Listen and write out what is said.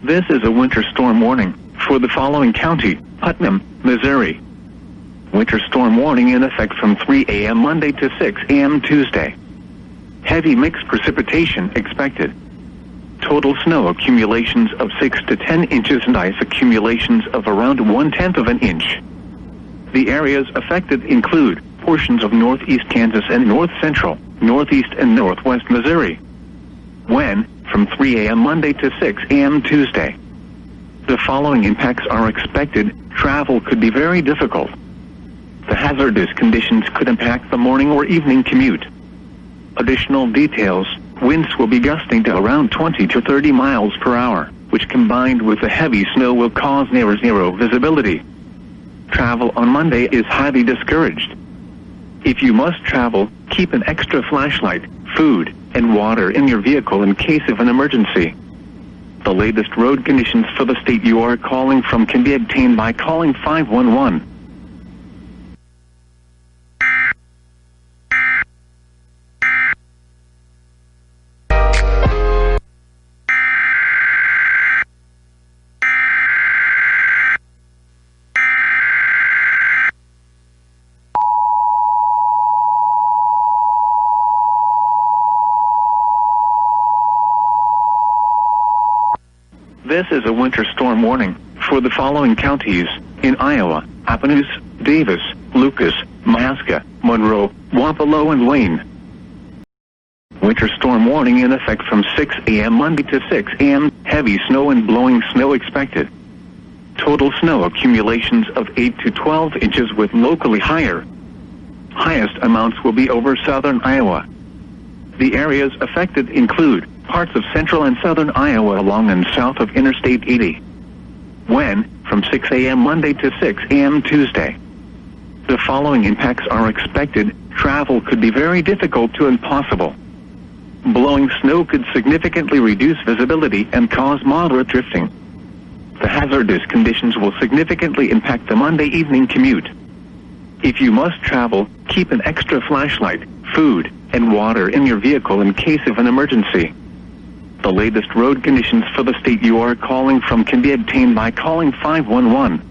This is a winter storm warning for the following county: Putnam, Missouri. Winter storm warning in effect from 3 a.m. Monday to 6 a.m. Tuesday. Heavy mixed precipitation expected. Total snow accumulations of 6 to 10 inches and ice accumulations of around 1/10 of an inch. The areas affected include portions of northeast Kansas and north central, northeast and northwest Missouri. When? From 3 a.m. Monday to 6 a.m. Tuesday. The following impacts are expected. Travel could be very difficult. The hazardous conditions could impact the morning or evening commute. Additional details: winds will be gusting to around 20 to 30 miles per hour, which combined with the heavy snow will cause near zero visibility. Travel on Monday is highly discouraged. If you must travel, keep an extra flashlight, food, and water in your vehicle in case of an emergency. The latest road conditions for the state you are calling from can be obtained by calling 511. This is a winter storm warning for the following counties in Iowa: Appanoose, Davis, Lucas, Mahaska, Monroe, Wapello, and Wayne. Winter storm warning in effect from 6 a.m. Monday to 6 a.m. Heavy snow and blowing snow expected. Total snow accumulations of 8 to 12 inches with locally higher. Highest amounts will be over southern Iowa. The areas affected include parts of central and southern Iowa along and south of Interstate 80. When? From 6 a.m. Monday to 6 a.m. Tuesday. The following impacts are expected. Travel could be very difficult to impossible. Blowing snow could significantly reduce visibility and cause moderate drifting. The hazardous conditions will significantly impact the Monday evening commute. If you must travel, keep an extra flashlight, food, and water in your vehicle in case of an emergency. The latest road conditions for the state you are calling from can be obtained by calling 511.